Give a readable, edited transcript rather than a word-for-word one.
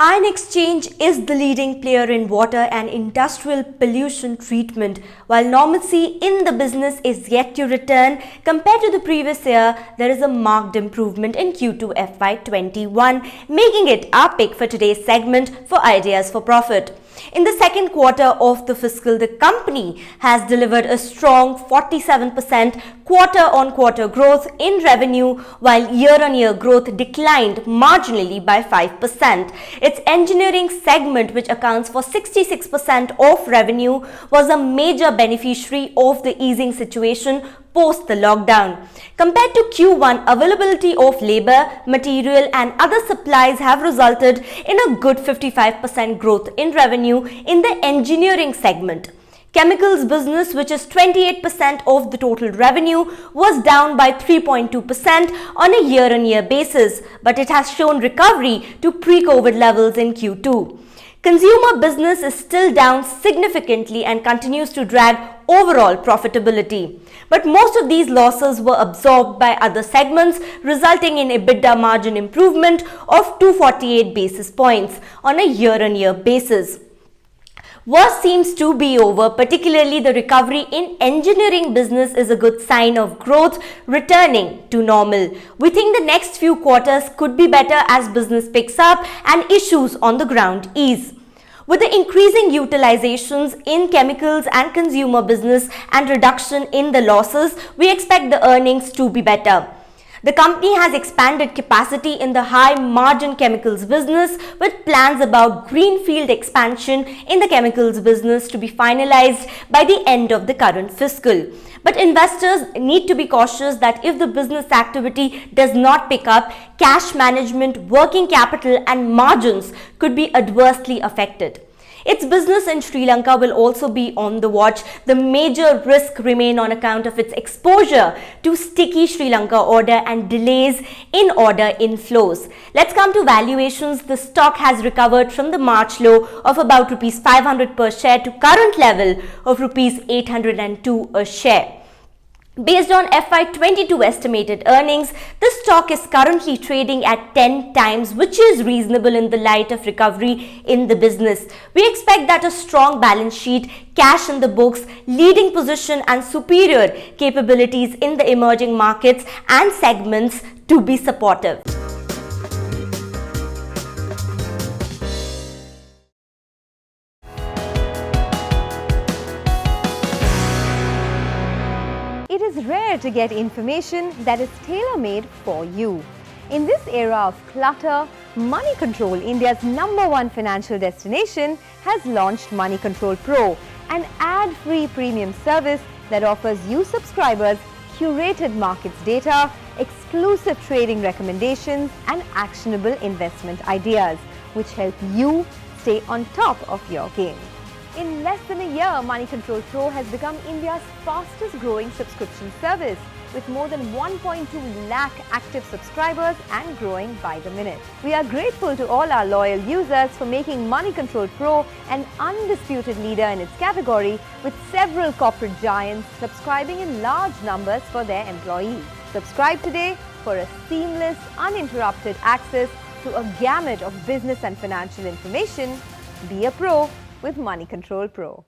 Ion Exchange is the leading player in water and industrial pollution treatment. While normalcy in the business is yet to return, compared to the previous year, there is a marked improvement in Q2 FY21, making it our pick for today's segment for Ideas for Profit. In the second quarter of the fiscal, the company has delivered a strong 47% quarter-on-quarter growth in revenue, while year-on-year growth declined marginally by 5%. Its engineering segment, which accounts for 66% of revenue, was a major beneficiary of the easing situation post the lockdown. Compared to Q1, availability of labor, material and other supplies have resulted in a good 55% growth in revenue in the engineering segment. Chemicals business, which is 28% of the total revenue, was down by 3.2% on a year-on-year basis, but it has shown recovery to pre-COVID levels in Q2. Consumer business is still down significantly and continues to drag overall profitability. But most of these losses were absorbed by other segments, resulting in EBITDA margin improvement of 248 basis points on a year-on-year basis. Worst seems to be over, particularly the recovery in engineering business is a good sign of growth returning to normal. We think the next few quarters could be better as business picks up and issues on the ground ease. With the increasing utilizations in chemicals and consumer business and reduction in the losses, we expect the earnings to be better. The company has expanded capacity in the high-margin chemicals business with plans about greenfield expansion in the chemicals business to be finalized by the end of the current fiscal. But investors need to be cautious that if the business activity does not pick up, cash management, working capital and margins could be adversely affected. Its business in Sri Lanka will also be on the watch. The major risk remain on account of its exposure to sticky Sri Lanka order and delays in order inflows. Let's come to valuations. The stock has recovered from the March low of about Rs 500 per share to current level of Rs 802 a share. Based on FY22 estimated earnings, the stock is currently trading at 10 times, which is reasonable in the light of recovery in the business. We expect that a strong balance sheet, cash in the books, leading position and superior capabilities in the emerging markets and segments to be supportive. It is rare to get information that is tailor-made for you. In this era of clutter, Moneycontrol, India's #1 financial destination, has launched Moneycontrol Pro, an ad-free premium service that offers you subscribers curated markets data, exclusive trading recommendations and actionable investment ideas, which help you stay on top of your game. In less than a year, Moneycontrol Pro has become India's fastest growing subscription service with more than 1.2 lakh active subscribers and growing by the minute. We are grateful to all our loyal users for making Moneycontrol Pro an undisputed leader in its category, with several corporate giants subscribing in large numbers for their employees. Subscribe today for a seamless, uninterrupted access to a gamut of business and financial information. Be a pro with Moneycontrol Pro.